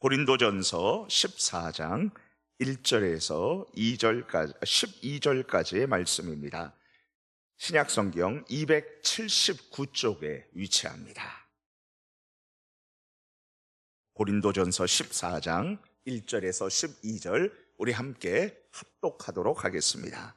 고린도전서 14장 1절에서 12절까지의 말씀입니다. 신약성경 279쪽에 위치합니다. 고린도전서 14장 1절에서 12절 우리 함께 합독하도록 하겠습니다.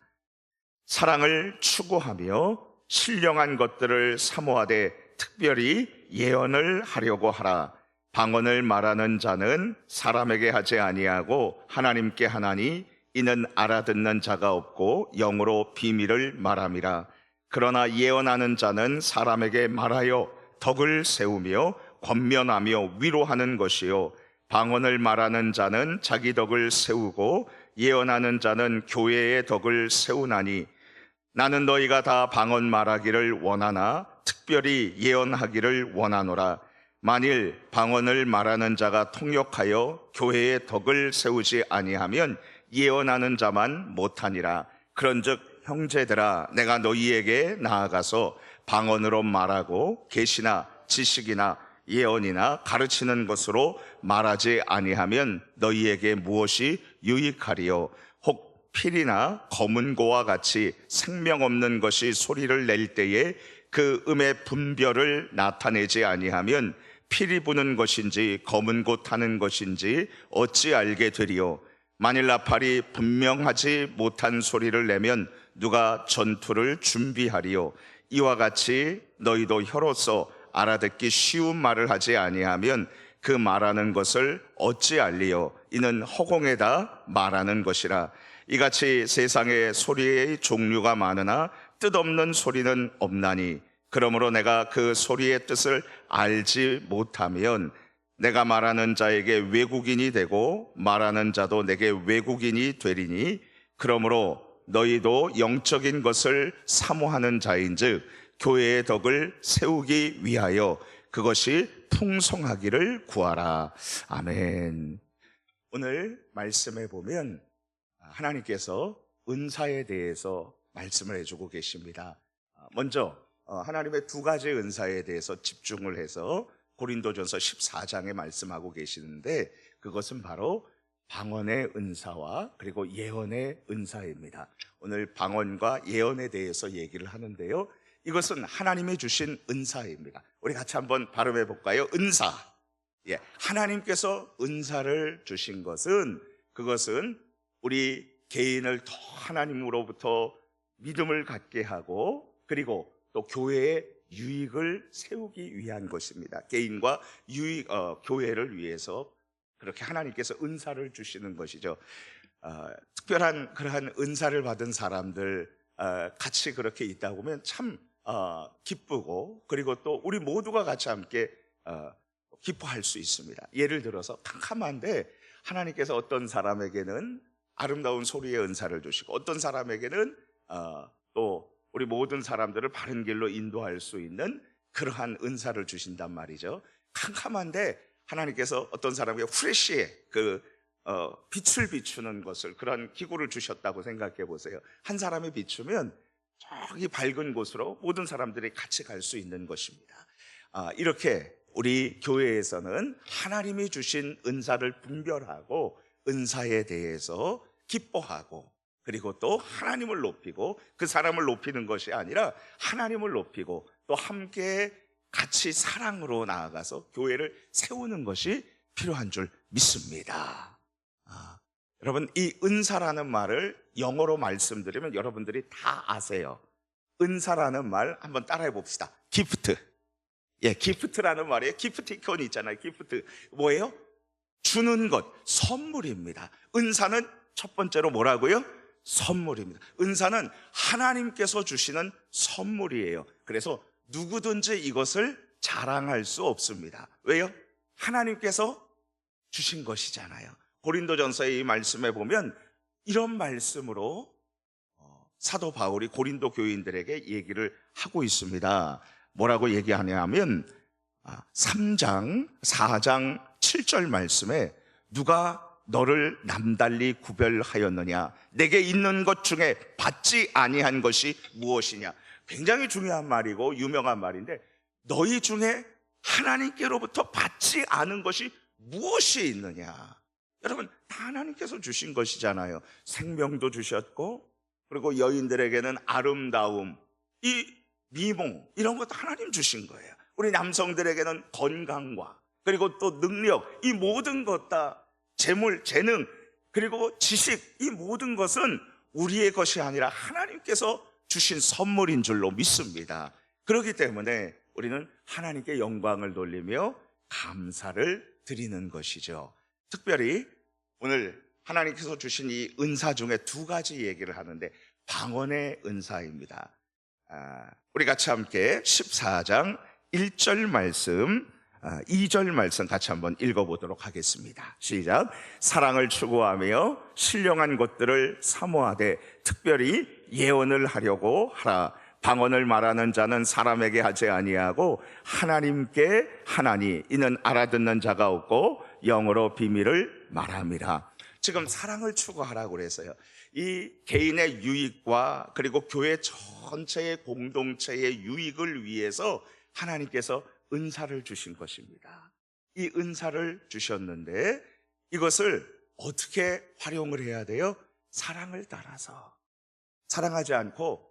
사랑을 추구하며 신령한 것들을 사모하되 특별히 예언을 하려고 하라. 방언을 말하는 자는 사람에게 하지 아니하고 하나님께 하나니 이는 알아듣는 자가 없고 영으로 비밀을 말함이라. 그러나 예언하는 자는 사람에게 말하여 덕을 세우며 권면하며 위로하는 것이요, 방언을 말하는 자는 자기 덕을 세우고 예언하는 자는 교회의 덕을 세우나니, 나는 너희가 다 방언 말하기를 원하나 특별히 예언하기를 원하노라. 만일 방언을 말하는 자가 통역하여 교회의 덕을 세우지 아니하면 예언하는 자만 못하니라. 그런즉 형제들아, 내가 너희에게 나아가서 방언으로 말하고 계시나 지식이나 예언이나 가르치는 것으로 말하지 아니하면 너희에게 무엇이 유익하리요? 혹 필이나 검은고와 같이 생명 없는 것이 소리를 낼 때에 그 음의 분별을 나타내지 아니하면 필이 부는 것인지 검은고 타는 것인지 어찌 알게 되리요? 만일 나팔이 분명하지 못한 소리를 내면 누가 전투를 준비하리요? 이와 같이 너희도 혀로서 알아듣기 쉬운 말을 하지 아니하면 그 말하는 것을 어찌 알리요? 이는 허공에다 말하는 것이라. 이같이 세상에 소리의 종류가 많으나 뜻없는 소리는 없나니, 그러므로 내가 그 소리의 뜻을 알지 못하면 내가 말하는 자에게 외국인이 되고 말하는 자도 내게 외국인이 되리니, 그러므로 너희도 영적인 것을 사모하는 자인즉 교회의 덕을 세우기 위하여 그것이 풍성하기를 구하라. 아멘. 오늘 말씀에 보면 하나님께서 은사에 대해서 말씀을 해주고 계십니다. 먼저 하나님의 두 가지 은사에 대해서 집중을 해서 고린도전서 14장에 말씀하고 계시는데, 그것은 바로 방언의 은사와 그리고 예언의 은사입니다. 오늘 방언과 예언에 대해서 얘기를 하는데요, 이것은 하나님이 주신 은사입니다. 우리 같이 한번 발음해 볼까요? 은사. 하나님께서 은사를 주신 것은, 그것은 우리 개인을 더 하나님으로부터 믿음을 갖게 하고 그리고 또 교회의 유익을 세우기 위한 것입니다. 개인과 교회를 위해서 그렇게 하나님께서 은사를 주시는 것이죠. 특별한 그러한 은사를 받은 사람들 같이 그렇게 있다 보면 참 기쁘고, 그리고 또 우리 모두가 같이 함께 기뻐할 수 있습니다. 예를 들어서 캄캄한데 하나님께서 어떤 사람에게는 아름다운 소리의 은사를 주시고, 어떤 사람에게는 또 우리 모든 사람들을 바른 길로 인도할 수 있는 그러한 은사를 주신단 말이죠. 캄캄한데 하나님께서 어떤 사람에게 후레쉬의 빛을 비추는 것을, 그런 기구를 주셨다고 생각해 보세요. 한 사람이 비추면 저기 밝은 곳으로 모든 사람들이 같이 갈 수 있는 것입니다. 이렇게 우리 교회에서는 하나님이 주신 은사를 분별하고 은사에 대해서 기뻐하고, 그리고 또 하나님을 높이고, 그 사람을 높이는 것이 아니라 하나님을 높이고 또 함께 같이 사랑으로 나아가서 교회를 세우는 것이 필요한 줄 믿습니다. 여러분, 이 은사라는 말을 영어로 말씀드리면 여러분들이 다 아세요. 은사라는 말 한번 따라해 봅시다. 기프트. 기프트라는 말이에요. 기프티콘이 있잖아요. 기프트 뭐예요? 주는 것, 선물입니다. 은사는 첫 번째로 뭐라고요? 선물입니다. 은사는 하나님께서 주시는 선물이에요. 그래서 누구든지 이것을 자랑할 수 없습니다. 왜요? 하나님께서 주신 것이잖아요. 고린도전서의 이 말씀에 보면 이런 말씀으로 사도 바울이 고린도 교인들에게 얘기를 하고 있습니다. 뭐라고 얘기하냐면 3장 4장 7절 말씀에, 누가 너를 남달리 구별하였느냐? 내게 있는 것 중에 받지 아니한 것이 무엇이냐? 굉장히 중요한 말이고 유명한 말인데, 너희 중에 하나님께로부터 받지 않은 것이 무엇이 있느냐? 여러분, 다 하나님께서 주신 것이잖아요. 생명도 주셨고, 그리고 여인들에게는 아름다움, 이 미모, 이런 것도 하나님 주신 거예요. 우리 남성들에게는 건강과 그리고 또 능력, 이 모든 것 다 재물, 재능, 그리고 지식, 이 모든 것은 우리의 것이 아니라 하나님께서 주신 선물인 줄로 믿습니다. 그렇기 때문에 우리는 하나님께 영광을 돌리며 감사를 드리는 것이죠. 특별히 오늘 하나님께서 주신 이 은사 중에 두 가지 얘기를 하는데, 방언의 은사입니다. 우리 같이 함께 14장 1절 말씀, 2절 말씀 같이 한번 읽어보도록 하겠습니다. 시작. 사랑을 추구하며 신령한 것들을 사모하되 특별히 예언을 하려고 하라. 방언을 말하는 자는 사람에게 하지 아니하고 하나님께 하나니, 이는 알아듣는 자가 없고 영어로 비밀을 말함이라. 지금 사랑을 추구하라고 그래서요, 이 개인의 유익과 그리고 교회 전체의 공동체의 유익을 위해서 하나님께서 은사를 주신 것입니다. 이 은사를 주셨는데 이것을 어떻게 활용을 해야 돼요? 사랑을 따라서. 사랑하지 않고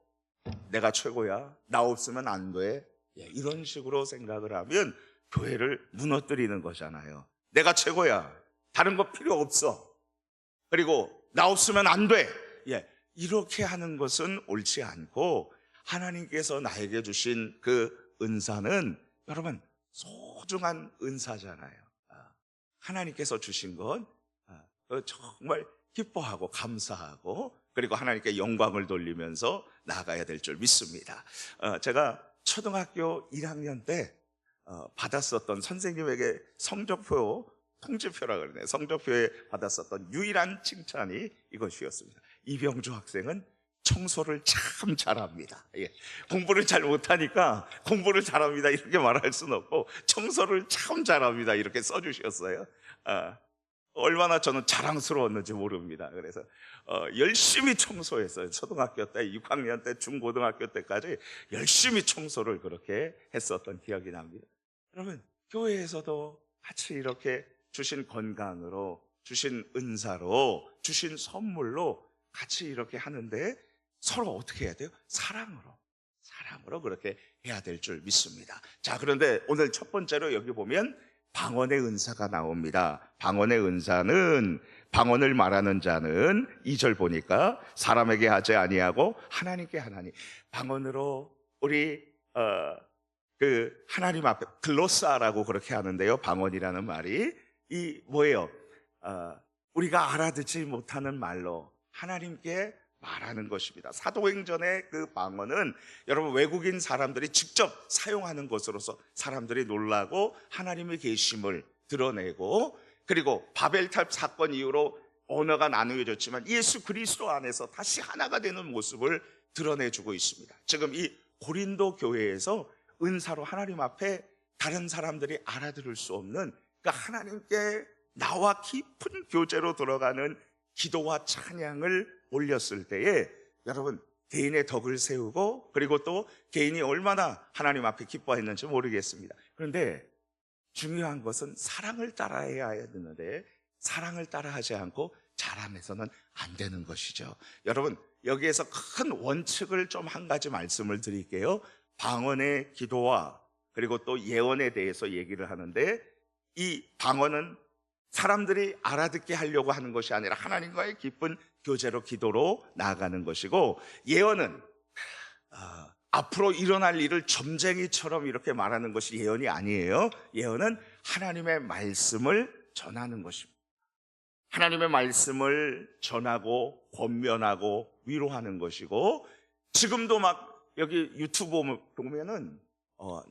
내가 최고야, 나 없으면 안 돼, 이런 식으로 생각을 하면 교회를 무너뜨리는 거잖아요. 내가 최고야, 다른 거 필요 없어, 그리고 나 없으면 안 돼, 이렇게 하는 것은 옳지 않고, 하나님께서 나에게 주신 그 은사는 여러분 소중한 은사잖아요. 하나님께서 주신 건 정말 기뻐하고 감사하고, 그리고 하나님께 영광을 돌리면서 나아가야 될 줄 믿습니다. 제가 초등학교 1학년 때 받았었던, 선생님에게 성적표, 통지표라 그러네, 성적표에 받았었던 유일한 칭찬이 이것이었습니다. 이병주 학생은 청소를 참 잘합니다. 공부를 잘 못하니까 공부를 잘합니다 이렇게 말할 수는 없고, 청소를 참 잘합니다 이렇게 써주셨어요. 얼마나 저는 자랑스러웠는지 모릅니다. 그래서 열심히 청소했어요. 초등학교 때, 6학년 때, 중고등학교 때까지 열심히 청소를 그렇게 했었던 기억이 납니다. 여러분, 교회에서도 같이 이렇게 주신 건강으로, 주신 은사로, 주신 선물로 같이 이렇게 하는데 서로 어떻게 해야 돼요? 사랑으로 그렇게 해야 될 줄 믿습니다. 자, 그런데 오늘 첫 번째로 여기 보면 방언의 은사가 나옵니다. 방언의 은사는, 방언을 말하는 자는 2절 보니까 사람에게 하지 아니하고 하나님께 하나니. 방언으로 우리 그 하나님 앞에 글로사라고 그렇게 하는데요, 방언이라는 말이 이 뭐예요? 우리가 알아듣지 못하는 말로 하나님께 말하는 것입니다. 사도행전의 그 방언은 여러분 외국인 사람들이 직접 사용하는 것으로서 사람들이 놀라고 하나님의 계심을 드러내고, 그리고 바벨탑 사건 이후로 언어가 나누어졌지만 예수 그리스도 안에서 다시 하나가 되는 모습을 드러내주고 있습니다. 지금 이 고린도 교회에서 은사로 하나님 앞에 다른 사람들이 알아들을 수 없는, 그러니까 하나님께 나와 깊은 교제로 들어가는 기도와 찬양을 올렸을 때에 여러분 개인의 덕을 세우고, 그리고 또 개인이 얼마나 하나님 앞에 기뻐했는지 모르겠습니다. 그런데 중요한 것은 사랑을 따라해야 되는데, 사랑을 따라하지 않고 자랑해서는 안 되는 것이죠. 여러분, 여기에서 큰 원칙을 좀 한 가지 말씀을 드릴게요. 방언의 기도와 그리고 또 예언에 대해서 얘기를 하는데, 이 방언은 사람들이 알아듣게 하려고 하는 것이 아니라 하나님과의 깊은 교제로, 기도로 나아가는 것이고, 예언은 앞으로 일어날 일을 점쟁이처럼 이렇게 말하는 것이 예언이 아니에요. 예언은 하나님의 말씀을 전하는 것입니다. 하나님의 말씀을 전하고 권면하고 위로하는 것이고, 지금도 막 여기 유튜브 보면은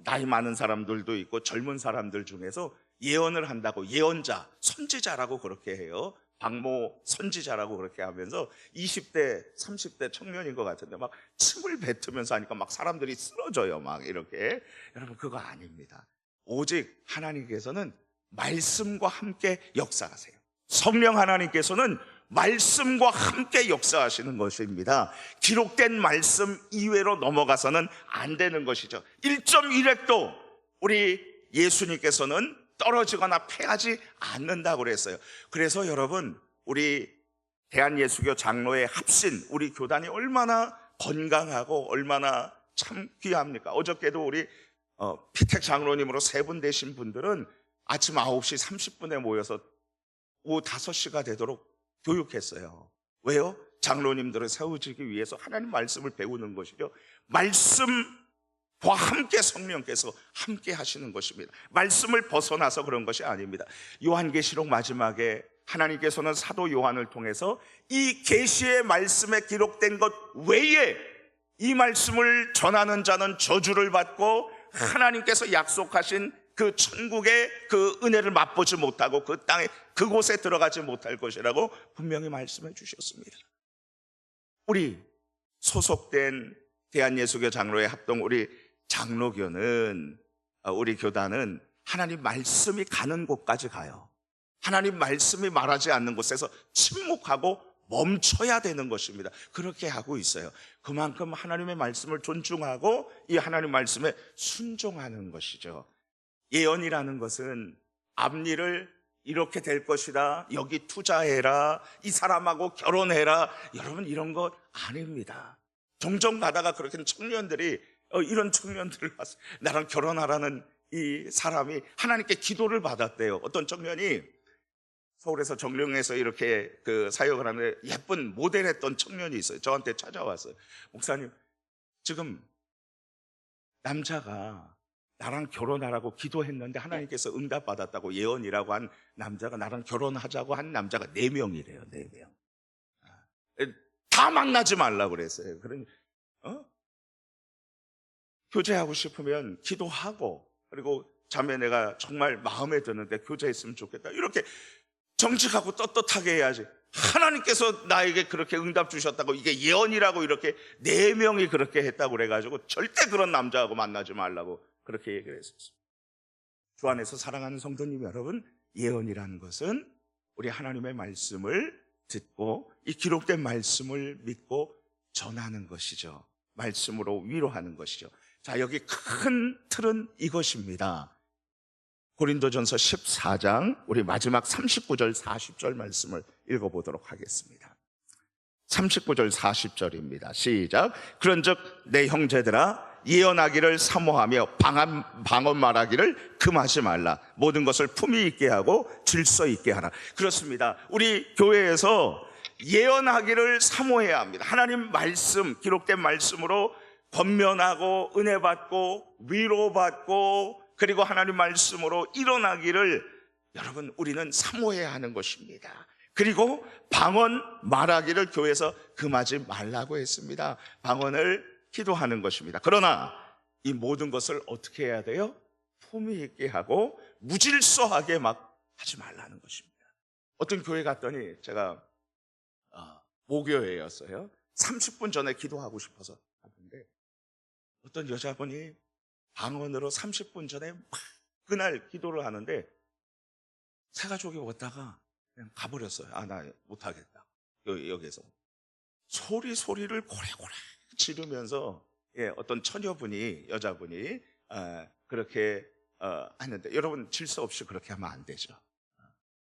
나이 많은 사람들도 있고 젊은 사람들 중에서 예언을 한다고, 예언자, 선지자라고 그렇게 해요. 박모 선지자라고 그렇게 하면서 20대, 30대 청년인 것 같은데 막 침을 뱉으면서 하니까 막 사람들이 쓰러져요, 막 이렇게. 여러분, 그거 아닙니다. 오직 하나님께서는 말씀과 함께 역사하세요. 성령 하나님께서는 말씀과 함께 역사하시는 것입니다. 기록된 말씀 이외로 넘어가서는 안 되는 것이죠. 1.1획도 우리 예수님께서는 떨어지거나 패하지 않는다고 그랬어요. 그래서 여러분, 우리 대한예수교 장로의 합신, 우리 교단이 얼마나 건강하고 얼마나 참 귀합니까? 어저께도 우리 피택 장로님으로 3분 되신 분들은 아침 9시 30분에 모여서 오후 5시가 되도록 교육했어요. 왜요? 장로님들을 세워지기 위해서 하나님 말씀을 배우는 것이죠. 말씀과 함께 성령께서 함께 하시는 것입니다. 말씀을 벗어나서 그런 것이 아닙니다. 요한계시록 마지막에 하나님께서는 사도 요한을 통해서 이 계시의 말씀에 기록된 것 외에 이 말씀을 전하는 자는 저주를 받고 하나님께서 약속하신 그 천국의 그 은혜를 맛보지 못하고 그 땅에 그곳에 들어가지 못할 것이라고 분명히 말씀해 주셨습니다. 우리 소속된 대한예수교 장로회 합동 우리 장로교는, 우리 교단은 하나님 말씀이 가는 곳까지 가요. 하나님 말씀이 말하지 않는 곳에서 침묵하고 멈춰야 되는 것입니다. 그렇게 하고 있어요. 그만큼 하나님의 말씀을 존중하고 이 하나님 말씀에 순종하는 것이죠. 예언이라는 것은 앞일을 이렇게 될 것이다, 여기 투자해라, 이 사람하고 결혼해라, 여러분 이런 것 아닙니다. 종종 가다가 그렇게 청년들이 이런 청년들을 봤어요. 나랑 결혼하라는 이 사람이 하나님께 기도를 받았대요. 어떤 청년이 서울에서 정릉에서 이렇게 그 사역을 하는데 예쁜 모델했던 청년이 있어요. 저한테 찾아왔어요. 목사님, 지금 남자가 나랑 결혼하라고 기도했는데 하나님께서 응답받았다고, 예언이라고 한 남자가 나랑 결혼하자고 한 남자가 4명이래요. 4명. 다 만나지 말라고 그랬어요. 그러니 교제하고 싶으면 기도하고, 그리고 자매 내가 정말 마음에 드는데 교제했으면 좋겠다, 이렇게 정직하고 떳떳하게 해야지. 하나님께서 나에게 그렇게 응답 주셨다고, 이게 예언이라고 이렇게 4명이 그렇게 했다고 그래가지고 절대 그런 남자하고 만나지 말라고 그렇게 얘기를 했었어요. 주 안에서 사랑하는 성도님 여러분, 예언이라는 것은 우리 하나님의 말씀을 듣고 이 기록된 말씀을 믿고 전하는 것이죠. 말씀으로 위로하는 것이죠. 자, 여기 큰 틀은 이것입니다. 고린도전서 14장 우리 마지막 39절 40절 말씀을 읽어보도록 하겠습니다. 39절 40절입니다. 시작. 그런즉 내 형제들아, 예언하기를 사모하며 방언 말하기를 금하지 말라. 모든 것을 품위 있게 하고 질서 있게 하라. 그렇습니다. 우리 교회에서 예언하기를 사모해야 합니다. 하나님 말씀, 기록된 말씀으로 권면하고 은혜 받고 위로받고, 그리고 하나님 말씀으로 일어나기를 여러분 우리는 사모해야 하는 것입니다. 그리고 방언 말하기를 교회에서 금하지 말라고 했습니다. 방언을 기도하는 것입니다. 그러나 이 모든 것을 어떻게 해야 돼요? 품위 있게 하고 무질서하게 막 하지 말라는 것입니다. 어떤 교회 갔더니, 제가 모교회였어요. 30분 전에 기도하고 싶어서 갔는데 어떤 여자분이 방언으로 30분 전에 막 그날 기도를 하는데 새 가족이 왔다가 그냥 가버렸어요. 나 못하겠다. 여기서 소리를 고래고래 지르면서, 어떤 처녀분이, 여자분이 그렇게 하는데, 여러분 질서 없이 그렇게 하면 안 되죠.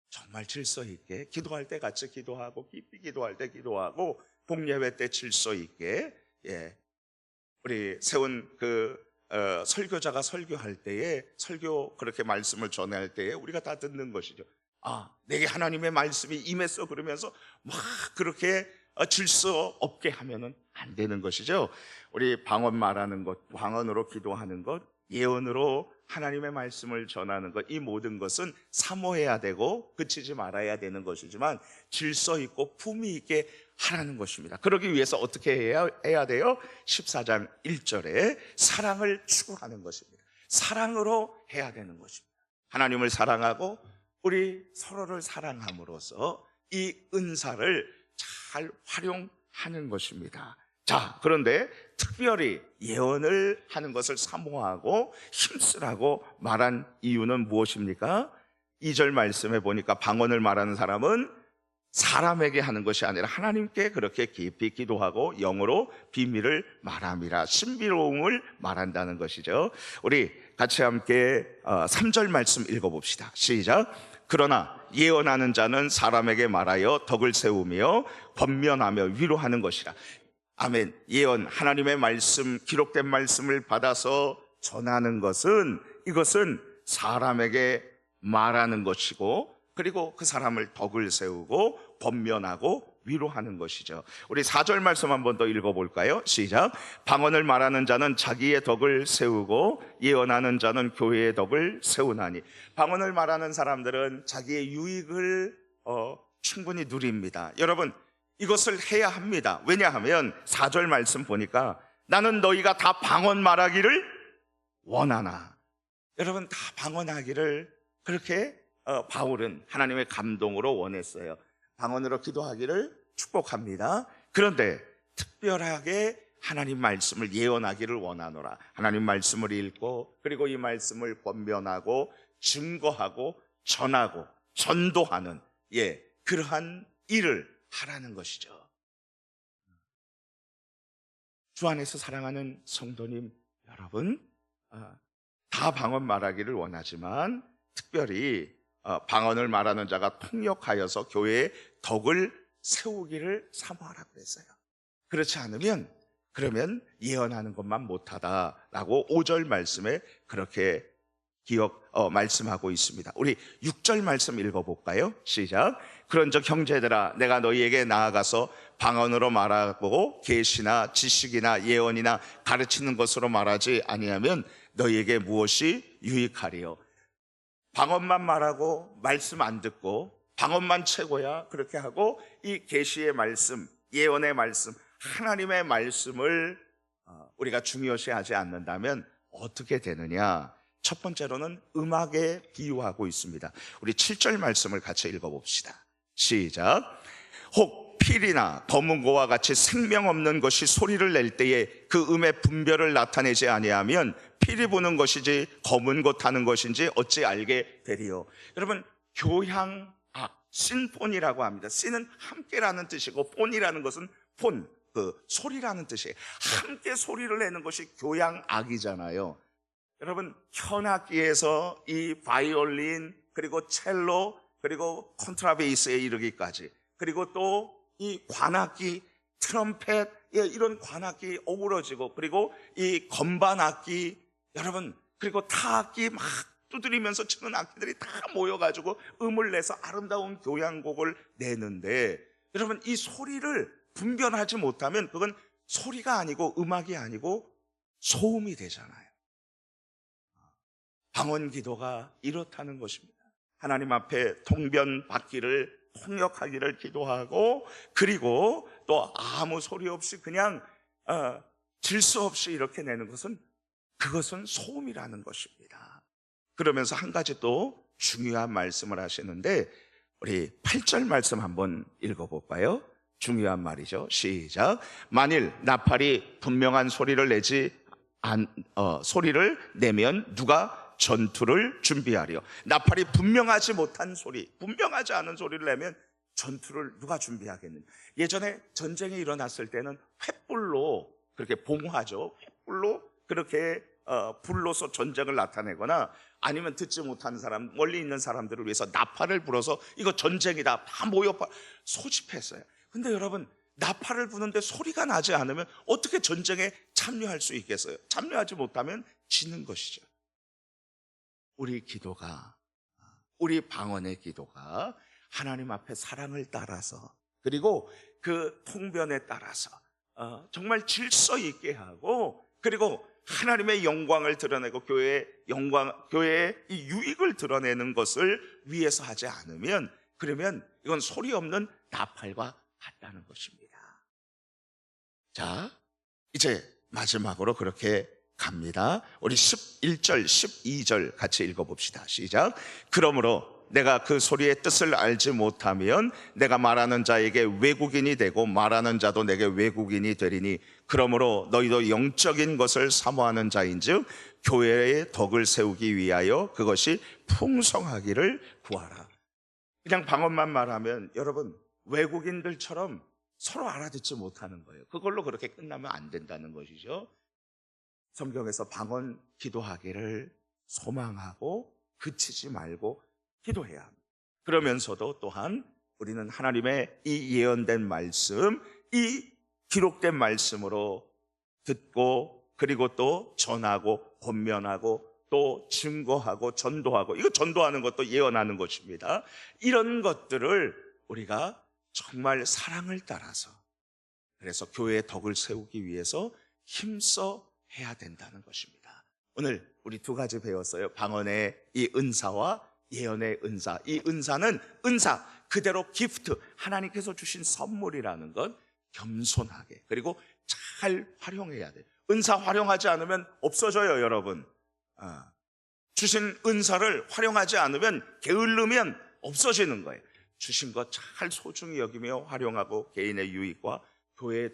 정말 질서 있게 기도할 때 같이 기도하고, 깊이 기도할 때 기도하고, 복예배 때 질서 있게, 우리 세운 그 설교자가 설교할 때에, 설교 그렇게 말씀을 전할 때에 우리가 다 듣는 것이죠. 내게 하나님의 말씀이 임했어, 그러면서 막 그렇게 질서 없게 하면은 안 되는 것이죠. 우리 방언 말하는 것, 방언으로 기도하는 것, 예언으로 하나님의 말씀을 전하는 것, 이 모든 것은 사모해야 되고 그치지 말아야 되는 것이지만 질서 있고 품위 있게 하라는 것입니다. 그러기 위해서 어떻게 해야 돼요? 14장 1절에 사랑을 추구하는 것입니다. 사랑으로 해야 되는 것입니다. 하나님을 사랑하고 우리 서로를 사랑함으로써 이 은사를 잘 활용하는 것입니다. 자, 그런데 특별히 예언을 하는 것을 사모하고 힘쓰라고 말한 이유는 무엇입니까? 2절 말씀에 보니까 방언을 말하는 사람은 사람에게 하는 것이 아니라 하나님께 그렇게 깊이 기도하고 영으로 비밀을 말함이라, 신비로움을 말한다는 것이죠. 우리 같이 함께 3절 말씀 읽어봅시다. 시작. 그러나 예언하는 자는 사람에게 말하여 덕을 세우며 권면하며 위로하는 것이라. 아멘. 예언, 하나님의 말씀, 기록된 말씀을 받아서 전하는 것은, 이것은 사람에게 말하는 것이고, 그리고 그 사람을 덕을 세우고 권면하고 위로하는 것이죠. 우리 4절 말씀 한 번 더 읽어볼까요? 시작. 방언을 말하는 자는 자기의 덕을 세우고 예언하는 자는 교회의 덕을 세우나니. 방언을 말하는 사람들은 자기의 유익을 충분히 누립니다. 여러분, 이것을 해야 합니다. 왜냐하면 4절 말씀 보니까 나는 너희가 다 방언 말하기를 원하나. 여러분, 다 방언하기를 그렇게 바울은 하나님의 감동으로 원했어요. 방언으로 기도하기를 축복합니다. 그런데 특별하게 하나님 말씀을 예언하기를 원하노라. 하나님 말씀을 읽고, 그리고 이 말씀을 권면하고 증거하고 전하고 전도하는, 그러한 일을 하라는 것이죠. 주 안에서 사랑하는 성도님 여러분, 다 방언 말하기를 원하지만 특별히 방언을 말하는 자가 통역하여서 교회의 덕을 세우기를 사모하라 그랬어요. 그렇지 않으면, 그러면 예언하는 것만 못하다라고 5절 말씀에 그렇게 말씀하고 있습니다. 우리 6절 말씀 읽어볼까요? 시작. 그런즉 형제들아, 내가 너희에게 나아가서 방언으로 말하고 계시나 지식이나 예언이나 가르치는 것으로 말하지 아니하면 너희에게 무엇이 유익하리요? 방언만 말하고 말씀 안 듣고 방언만 최고야 그렇게 하고, 이 계시의 말씀, 예언의 말씀, 하나님의 말씀을 우리가 중요시하지 않는다면 어떻게 되느냐? 첫 번째로는 음악에 비유하고 있습니다. 우리 7절 말씀을 같이 읽어봅시다. 시작. 혹 필이나 검은고와 같이 생명 없는 것이 소리를 낼 때에 그 음의 분별을 나타내지 아니하면 필이 부는 것이지 검은 것 하는 것인지 어찌 알게 되리요? 여러분, 교향악, 신폰이라고 합니다. 신은 함께라는 뜻이고 폰이라는 것은 폰, 소리라는 뜻이에요. 함께 소리를 내는 것이 교향악이잖아요. 여러분, 현악기에서 이 바이올린, 그리고 첼로, 그리고 컨트라베이스에 이르기까지, 그리고 또 이 관악기, 트럼펫, 이런 관악기 어우러지고, 그리고 이 건반악기, 여러분, 그리고 타악기 막 두드리면서 치는 악기들이 다 모여가지고 음을 내서 아름다운 교향곡을 내는데, 여러분, 이 소리를 분별하지 못하면 그건 소리가 아니고 음악이 아니고 소음이 되잖아요. 방언 기도가 이렇다는 것입니다. 하나님 앞에 통변 받기를, 통역하기를 기도하고, 그리고 또 아무 소리 없이 그냥 질서 없이 이렇게 내는 것은, 그것은 소음이라는 것입니다. 그러면서 한 가지 또 중요한 말씀을 하시는데, 우리 8절 말씀 한번 읽어볼까요? 중요한 말이죠. 시작. 만일 나팔이 분명한 소리를 소리를 내면 누가 전투를 준비하리요? 나팔이 분명하지 못한 소리, 분명하지 않은 소리를 내면 전투를 누가 준비하겠느냐? 예전에 전쟁이 일어났을 때는 횃불로 그렇게 봉하죠. 횃불로 그렇게 불로서 전쟁을 나타내거나, 아니면 듣지 못하는 사람, 멀리 있는 사람들을 위해서 나팔을 불어서 이거 전쟁이다, 다 모여 소집했어요. 근데 여러분, 나팔을 부는데 소리가 나지 않으면 어떻게 전쟁에 참여할 수 있겠어요? 참여하지 못하면 지는 것이죠. 우리 기도가, 우리 방언의 기도가 하나님 앞에 사랑을 따라서, 그리고 그 통변에 따라서 정말 질서 있게 하고, 그리고 하나님의 영광을 드러내고 교회의 이 유익을 드러내는 것을 위해서 하지 않으면, 그러면 이건 소리 없는 나팔과 같다는 것입니다. 자, 이제 마지막으로 그렇게 갑니다. 우리 11절, 12절 같이 읽어봅시다. 시작. 그러므로 내가 그 소리의 뜻을 알지 못하면 내가 말하는 자에게 외국인이 되고 말하는 자도 내게 외국인이 되리니, 그러므로 너희도 영적인 것을 사모하는 자인즉 교회의 덕을 세우기 위하여 그것이 풍성하기를 구하라. 그냥 방언만 말하면 여러분, 외국인들처럼 서로 알아듣지 못하는 거예요. 그걸로 그렇게 끝나면 안 된다는 것이죠. 성경에서 방언 기도하기를 소망하고 그치지 말고 기도해야 합니다. 그러면서도 또한 우리는 하나님의 이 예언된 말씀, 이 기록된 말씀으로 듣고 그리고 또 전하고 권면하고 또 증거하고 전도하고, 이거 전도하는 것도 예언하는 것입니다. 이런 것들을 우리가 정말 사랑을 따라서, 그래서 교회의 덕을 세우기 위해서 힘써 해야 된다는 것입니다. 오늘 우리 두 가지 배웠어요. 방언의 이 은사와 예언의 은사. 이 은사는 은사 그대로 기프트, 하나님께서 주신 선물이라는 것 겸손하게 그리고 잘 활용해야 돼요. 은사 활용하지 않으면 없어져요, 여러분. 주신 은사를 활용하지 않으면, 게을르면 없어지는 거예요. 주신 것 잘 소중히 여기며 활용하고 개인의 유익과 교회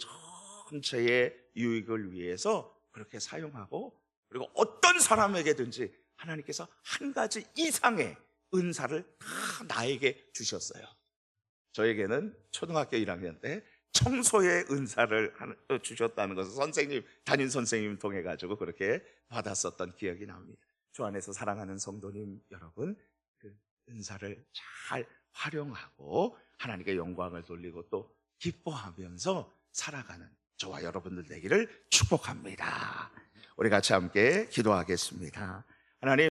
전체의 유익을 위해서 그렇게 사용하고, 그리고 어떤 사람에게든지 하나님께서 한 가지 이상의 은사를 다 나에게 주셨어요. 저에게는 초등학교 1학년 때 청소의 은사를 주셨다는 것을 담임 선생님 통해 가지고 그렇게 받았었던 기억이 납니다. 주 안에서 사랑하는 성도님 여러분, 그 은사를 잘 활용하고 하나님께 영광을 돌리고 또 기뻐하면서 살아가는 저와 여러분들 되기를 축복합니다. 우리 같이 함께 기도하겠습니다. 하나님,